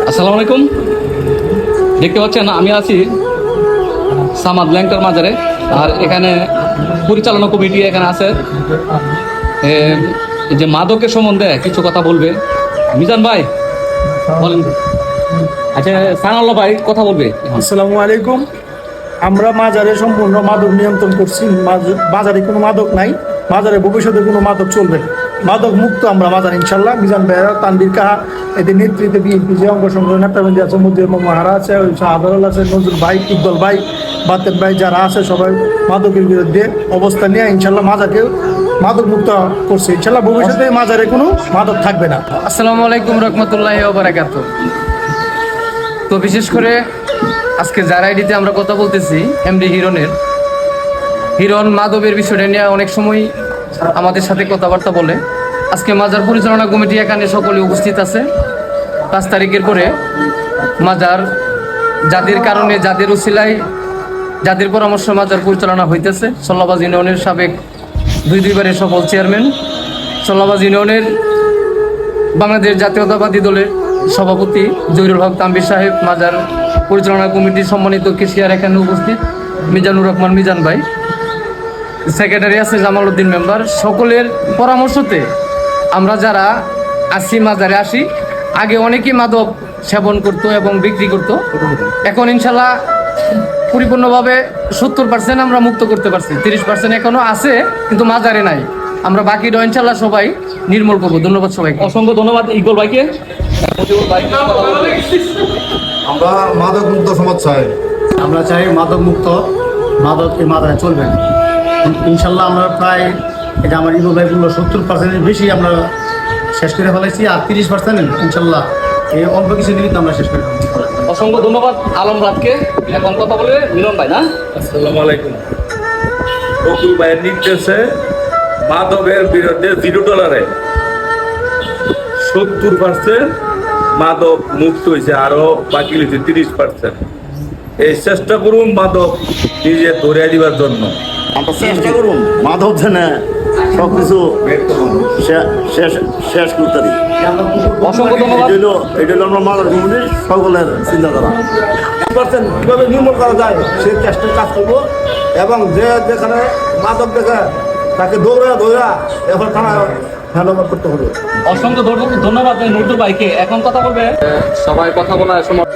আসসালামু আলাইকুম। দেখতে পাচ্ছেন আমি আছি সামাদ ল্যাংটার মাজারে, আর এখানে পরিচালনা কমিটি এখানে আছে। এই যে মাদকের সম্বন্ধে কিছু কথা বলবে মিজান ভাই, বলেন। আচ্ছা, সানাল্লাহ ভাই কথা বলবে। আসসালামু আলাইকুম। আমরা মাজারে সম্পূর্ণ মাদক নিয়ন্ত্রণ করছি। বাজারে কোনো মাদক নাই, বাজারে ভবিষ্যতে কোনো মাদক চলবে না। মাদক মুক্ত আমরা বাজার ইনশাল্লাহ। মিজান ভাইয়েরা, তানবীর কাহা, এদের নেতৃত্বে বিএনপি যে অঙ্গ সংগ্রহ নেতাবন্দি আছে, মধ্যে মহারা আছে, শাহাদুল আছে, নজরুল ভাই, ইকবাল ভাই, বাতেন ভাই, যারা আছে সবাই মাদকের বিরুদ্ধে অবস্থান নিয়ে ইনশাল্লাহ মাজারকে মাদক মুক্ত করছে। ইনশাল্লাহ ভবিষ্যতে মাজারে কোনো মাদক থাকবে না। আসসালামু আলাইকুম রহমতুল্লাহি ওয়া বারাকাতুহু। তো বিশেষ করে আজকে যার আইডিতে আমরা কথা বলতেছি, এমডি হিরণ মাদকের বিষয়টা নিয়ে অনেক সময় আমাদের সাথে কথাবার্তা বলে। আজকে মাজার পরিচালনা কমিটি এখানে সকলে উপস্থিত আছে। 5 তারিখের পরে মাজার যাদের কারণে, যাদের উসিলায়, যাদের পরামর্শ মাজার পরিচালনা হইতেছে, সল্লাবাজ ইউনিয়নের সাবেক দুইবারের সফল চেয়ারম্যান, সল্লাবাজ ইউনিয়নের বাংলাদেশ জাতীয়তাবাদী দলের সভাপতি জহিরুল হক তানভীর সাহেব, মাজার পরিচালনা কমিটির সম্মানিত কেশিয়ার এখানে উপস্থিত মিজানুর রহমান মিজান ভাই, সেক্রেটারি আছে জামাল উদ্দিন মেম্বার, সকলের পরামর্শতে আমরা যারা আসি মাজারে আসি। আগে অনেকেই মাদক সেবন করতো এবং বিক্রি করতো, এখন ইনশাল্লাহ পরিপূর্ণভাবে 70% আমরা মুক্ত করতে পারছি। 30% এখনো আছে কিন্তু মাজারে নাই। আমরা বাকিটা ইনশাল্লাহ সবাই নির্মূল করবো। ধন্যবাদ সবাইকে। অসংখ্য ধন্যবাদ ইকবাল ভাইকে। আমরা মাদক মুক্ত সমাজ চাই। আমরা চাই মাদক মুক্ত, মাদক এই মাদায় চলবে না। ইনশাল্লাহ আমরা প্রায়, এটা আমার ইবুল ভাই বললো, 70%-এর বেশি আমরা শেষ করে ফেলেছি। আর 30% ইনশাল্লাহ এই অল্প কিছু নিমিত্ত আমরা শেষ করে ফেলেছি। অসংখ্য ধন্যবাদ আলম রাতকে। এখন কথা বলে মিলন ভাই। না, আসসালামু আলাইকুম। বকুল ভাইয়ের নির্দেশে মাদকের বিরুদ্ধে $0 70% মাদক মুক্ত হয়েছে, আরো বাকি হয়েছে 30%। এই চেষ্টা করুন মাদক নিজে ধরে দিবার জন্য। আমরা চেষ্টা করুন মাধব জেনে সবকিছু শেষ করতে দিই। অসংখ্য ধন্যবাদ। এটা হলো আমরা মাদক কমিটির সকলের চিন্তাধারা। কীভাবে নির্মূল করা যায় সেই চেষ্টা কাজ করবো, এবং যে যেখানে মাদক দেখে তাকে দৌড়া এখন থানা হ্যান্ডওভার করতে হবে। অসংখ্য ধন্যবাদ নজরুল ভাইকে। এখন কথা বলবে সবাই কথা বলার সময়।